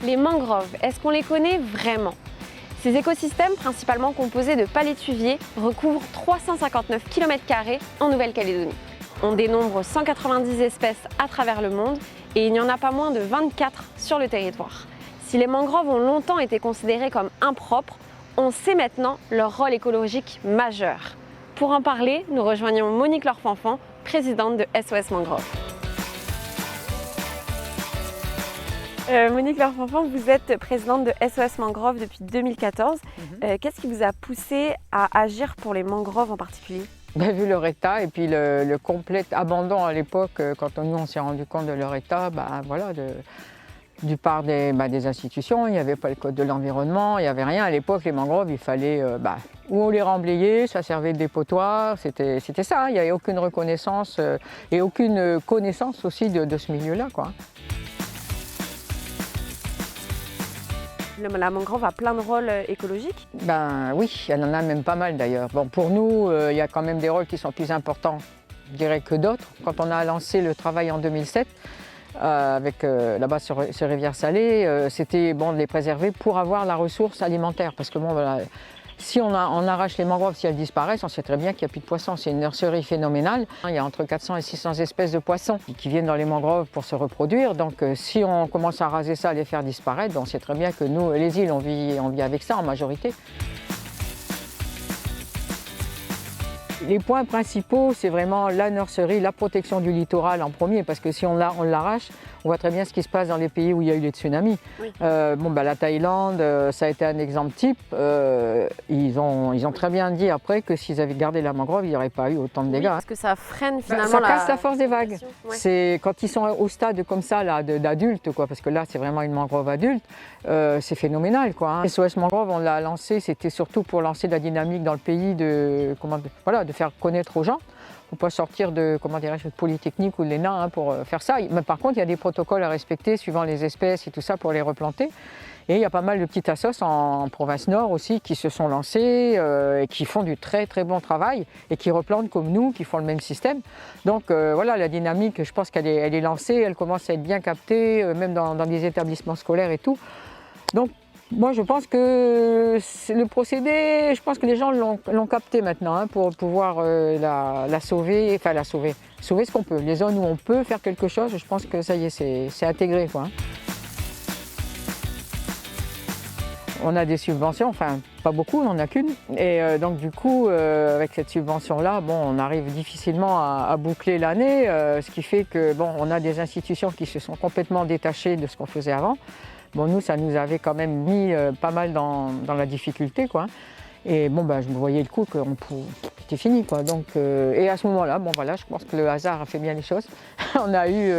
Les mangroves, est-ce qu'on les connaît vraiment? Ces écosystèmes, principalement composés de palétuviers, recouvrent 359 km² en Nouvelle-Calédonie. On dénombre 190 espèces à travers le monde et il n'y en a pas moins de 24 sur le territoire. Si les mangroves ont longtemps été considérées comme impropres, on sait maintenant leur rôle écologique majeur. Pour en parler, nous rejoignons Monique Lorfanfan, présidente de SOS Mangrove. Monique Lorfanfan, vous êtes présidente de SOS Mangrove depuis 2014. Qu'est-ce qui vous a poussé à agir pour les mangroves en particulier? Vu leur état et puis le complet abandon à l'époque, quand nous on s'est rendu compte de leur état, voilà, du part des institutions, il n'y avait pas le code de l'environnement, il n'y avait rien. À l'époque, les mangroves, il fallait ou les remblayer, ça servait de dépotoir, c'était ça, hein. Il n'y avait aucune reconnaissance et aucune connaissance aussi de ce milieu-là, quoi. La mangrove a plein de rôles écologiques? Oui, elle en a même pas mal d'ailleurs. Bon, pour nous, il y a quand même des rôles qui sont plus importants, je dirais, que d'autres. Quand on a lancé le travail en 2007, avec là-bas sur Rivière-Salée, c'était bon de les préserver pour avoir la ressource alimentaire. Parce que bon, voilà, si on arrache les mangroves, si elles disparaissent, on sait très bien qu'il n'y a plus de poissons. C'est une nurserie phénoménale. Il y a entre 400 et 600 espèces de poissons qui viennent dans les mangroves pour se reproduire. Donc si on commence à raser ça, à les faire disparaître, on sait très bien que nous, les îles, on vit avec ça en majorité. Les points principaux, c'est vraiment la nurserie, la protection du littoral en premier, parce que si on l'arrache, on voit très bien ce qui se passe dans les pays où il y a eu les tsunamis. Oui. La Thaïlande, ça a été un exemple type. Ils ont très bien dit après que s'ils avaient gardé la mangrove, il n'y aurait pas eu autant de dégâts. Oui, parce que ça freine finalement ça casse la force des vagues. Ouais. C'est quand ils sont au stade comme ça d'adultes, parce que là c'est vraiment une mangrove adulte, c'est phénoménal, quoi, hein. SOS Mangrove, on l'a lancé, c'était surtout pour lancer de la dynamique dans le pays, de faire connaître aux gens. Il ne faut pas sortir de Polytechnique ou de l'ENA pour faire ça. Mais par contre, il y a des protocoles à respecter suivant les espèces et tout ça pour les replanter. Et il y a pas mal de petites assos en province nord aussi qui se sont lancés et qui font du très très bon travail et qui replantent comme nous, qui font le même système. Donc voilà, la dynamique, je pense qu'elle est lancée, elle commence à être bien captée, même dans des établissements scolaires et tout. Donc moi, je pense que le procédé, je pense que les gens l'ont capté maintenant, hein, pour pouvoir la sauver, sauver ce qu'on peut. Les zones où on peut faire quelque chose, je pense que ça y est, c'est intégré, quoi, hein. On a des subventions, enfin pas beaucoup, on n'en a qu'une. Et donc du coup, avec cette subvention-là, on arrive difficilement à boucler l'année, ce qui fait que on a des institutions qui se sont complètement détachées de ce qu'on faisait avant. Nous, ça nous avait quand même mis pas mal dans la difficulté, quoi. Et je me voyais le coup que c'était fini, quoi. Donc, et à ce moment-là, je pense que le hasard a fait bien les choses. On a eu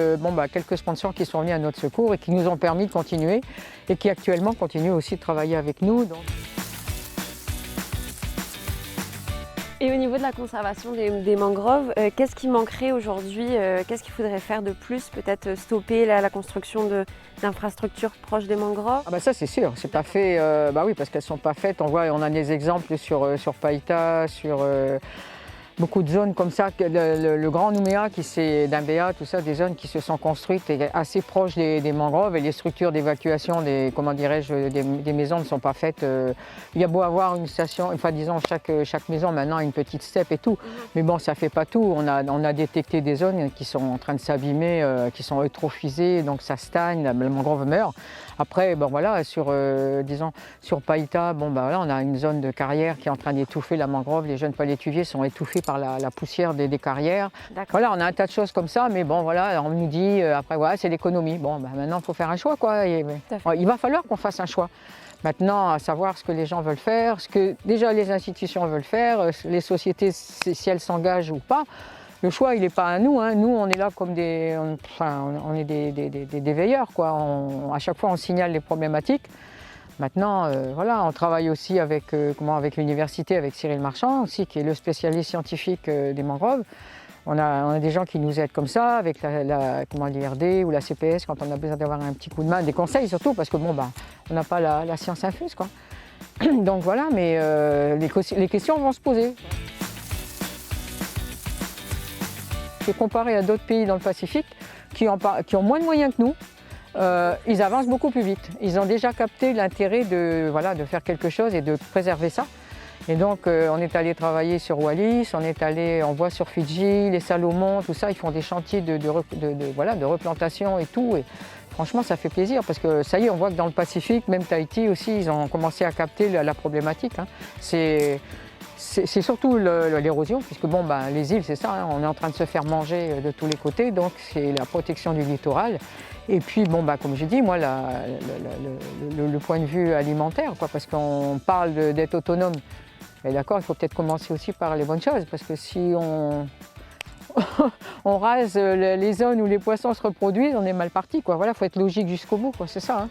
quelques sponsors qui sont venus à notre secours et qui nous ont permis de continuer et qui actuellement continuent aussi de travailler avec nous. Donc. Et au niveau de la conservation des mangroves, qu'est-ce qui manquerait aujourd'hui? Qu'est-ce qu'il faudrait faire de plus? Peut-être stopper la construction d'infrastructures proches des mangroves? Ça c'est sûr, c'est pas fait, oui, parce qu'elles sont pas faites. On a des exemples sur Païta, sur beaucoup de zones comme ça, le Grand Nouméa, d'Imbéa, tout ça, des zones qui se sont construites et assez proches des mangroves, et les structures d'évacuation des maisons ne sont pas faites. Il y a beau avoir une station, disons chaque maison maintenant a une petite steppe et tout, mais ça fait pas tout. On a détecté des zones qui sont en train de s'abîmer, qui sont eutrophisées, donc ça stagne, la mangrove meurt. Après, sur Païta, on a une zone de carrière qui est en train d'étouffer la mangrove. Les jeunes palétuviers sont étouffés par la poussière des carrières. Voilà, on a un tas de choses comme ça, mais on nous dit après, c'est l'économie. Maintenant, il faut faire un choix, quoi. Il va falloir qu'on fasse un choix. Maintenant, à savoir ce que les gens veulent faire, ce que déjà les institutions veulent faire, les sociétés, si elles s'engagent ou pas. Le choix, il n'est pas à nous, hein. Nous, on est là comme des veilleurs, quoi. À chaque fois, on signale les problématiques. Maintenant, on travaille aussi avec l'université, avec Cyril Marchand aussi, qui est le spécialiste scientifique des mangroves. On a des gens qui nous aident comme ça, avec l'IRD ou la CPS, quand on a besoin d'avoir un petit coup de main, des conseils surtout, parce que on n'a pas la science infuse, quoi. Donc voilà, mais les questions vont se poser. C'est comparé à d'autres pays dans le Pacifique qui ont moins de moyens que nous, ils avancent beaucoup plus vite. Ils ont déjà capté l'intérêt de, voilà, de faire quelque chose et de préserver ça. Et donc on est allé travailler sur Wallis, on voit sur Fidji, les Salomon, tout ça, ils font des chantiers voilà, de replantation et tout. Et franchement, ça fait plaisir parce que ça y est, on voit que dans le Pacifique, même Tahiti aussi, ils ont commencé à capter la problématique. Hein. C'est surtout l'érosion, puisque bon, ben, les îles, c'est ça, hein, on est en train de se faire manger de tous les côtés, donc c'est la protection du littoral. Et puis, bon, ben, comme je dis, moi, le point de vue alimentaire, quoi, parce qu'on parle d'être autonome. Mais d'accord, il faut peut-être commencer aussi par les bonnes choses, parce que si on, on rase les zones où les poissons se reproduisent, on est mal parti, quoi. Voilà, il faut être logique jusqu'au bout, quoi, c'est ça. Hein.